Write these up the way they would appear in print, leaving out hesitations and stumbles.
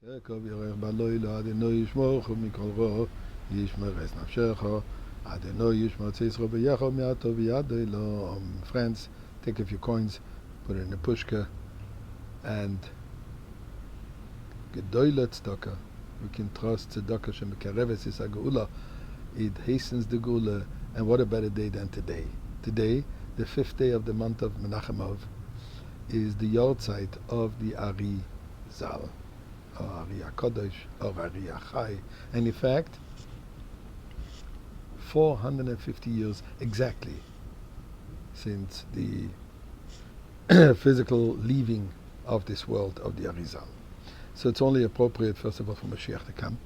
Friends, take a few coins, put it in a pushka, and gedoyle tzedakah. We can trust tzedakah shemekareves is a geula. It hastens the geula. And what a better day than today? Today, the 5th day of the month of Menachemov, is the Yohrtzeit of the Ari Zal, or Ari HaKadosh, or Ari HaChai. And in fact, 450 years exactly since the physical leaving of this world of the Ari Zal. So it's only appropriate, first of all, for Mashiach to come,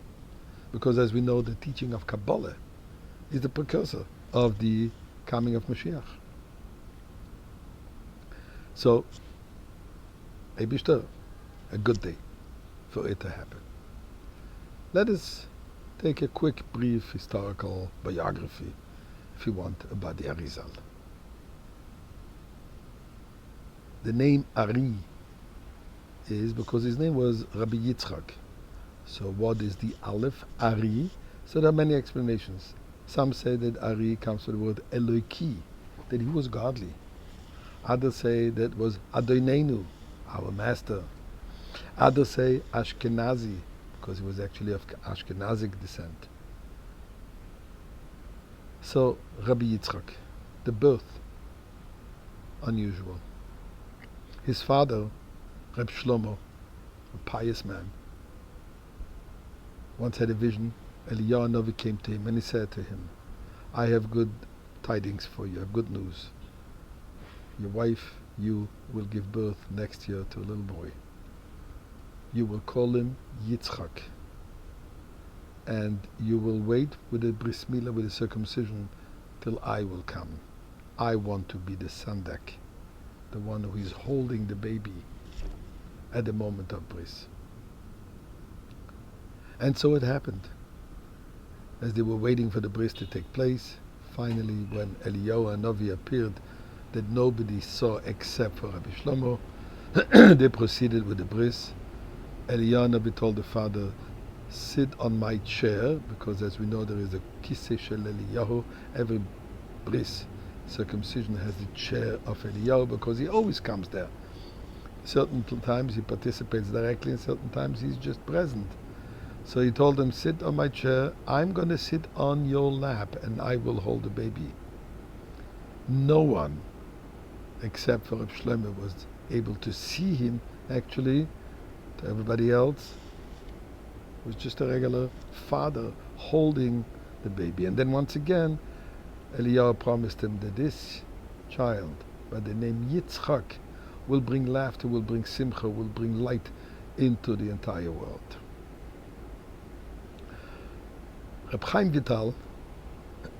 because as we know, the teaching of Kabbalah is the precursor of the coming of Mashiach. So, a good day for it to happen. Let us take a quick, brief historical biography, if you want, about the Arizal. The name Ari is because his name was Rabbi Yitzchak. So what is the Aleph? Ari. So there are many explanations. Some say that Ari comes from the word Eloki, that he was godly. Others say that was Adonenu, our master. Others say Ashkenazi, because he was actually of Ashkenazic descent. So, Rabbi Yitzchak, the birth, unusual. His father, Reb Shlomo, a pious man, once had a vision. Eliyahu Novi came to him and he said to him, I have good tidings for you, I have good news. Your wife, you will give birth next year to a little boy. You will call him Yitzchak. And you will wait with the bris milah, with the circumcision, till I will come. I want to be the sandak, the one who is holding the baby at the moment of bris. And so it happened. As they were waiting for the bris to take place, finally when Eliyahu Hanavi appeared, that nobody saw except for Rabbi Shlomo, they proceeded with the bris. Eliyahu Hanavi told the father, sit on my chair, because as we know there is a kisei shel Eliyahu. Every bris, circumcision, has the chair of Eliyahu, because he always comes there. Certain times he participates directly, and certain times he's just present. So he told them, sit on my chair, I'm going to sit on your lap and I will hold the baby. No one, except for Reb Shlomo, was able to see him. Actually, to everybody else, it was just a regular father holding the baby. And then once again, Eliyahu promised him that this child, by the name Yitzchak, will bring laughter, will bring simcha, will bring light into the entire world. Reb Chaim Vital,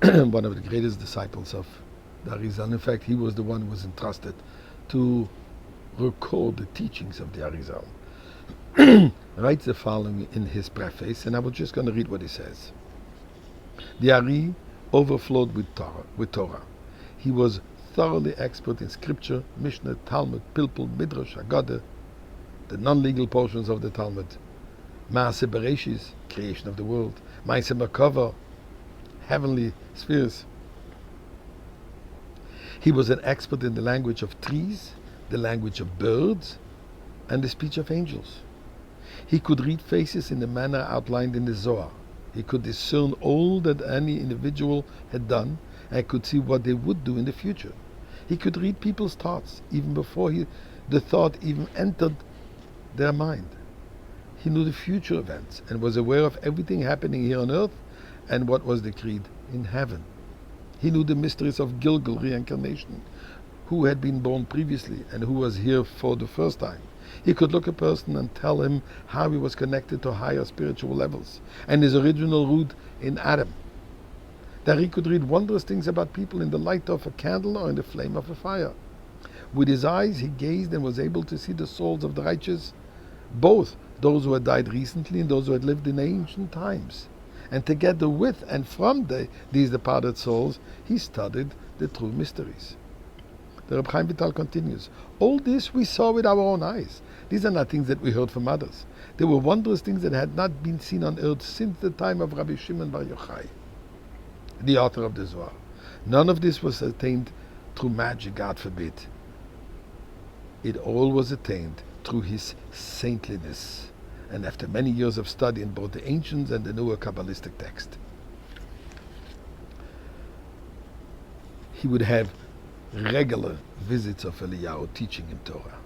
one of the greatest disciples of the Arizal, in fact, he was the one who was entrusted to record the teachings of the Arizal, writes the following in his preface, and I was just going to read what he says. The Ari overflowed with Torah. He was thoroughly expert in scripture, Mishnah, Talmud, Pilpul, Midrash, Haggadah, the non-legal portions of the Talmud, Maaseh Bereshis, creation of the world, Maaseh Merkava, heavenly spheres. He was an expert in the language of trees, the language of birds, and the speech of angels. He could read faces in the manner outlined in the Zohar. He could discern all that any individual had done and could see what they would do in the future. He could read people's thoughts even before the thought even entered their mind. He knew the future events and was aware of everything happening here on earth and what was decreed in heaven. He knew the mysteries of Gilgal, reincarnation, who had been born previously and who was here for the first time. He could look a person and tell him how he was connected to higher spiritual levels and his original root in Adam. That he could read wondrous things about people in the light of a candle or in the flame of a fire. With his eyes he gazed and was able to see the souls of the righteous, both those who had died recently and those who had lived in ancient times. And together with and from these departed souls, he studied the true mysteries. The Reb Chaim Vital continues, all this we saw with our own eyes. These are not things that we heard from others. They were wondrous things that had not been seen on earth since the time of Rabbi Shimon Bar Yochai, the author of the Zohar. None of this was attained through magic, God forbid. It all was attained through his saintliness, and after many years of study in both the ancient and the newer Kabbalistic text. He would have regular visits of Eliyahu teaching him Torah.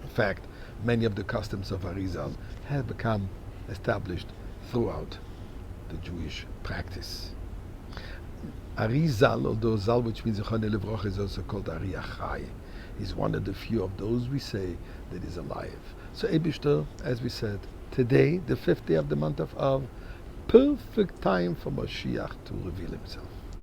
In fact, many of the customs of Arizal have become established throughout the Jewish practice. Arizal, although Zal, which means Zechone Levroch, is also called Ari Achai, is one of the few of those we say that is alive. So Eibishter, as we said, today, the 5th day of the month of Av, perfect time for Mashiach to reveal himself.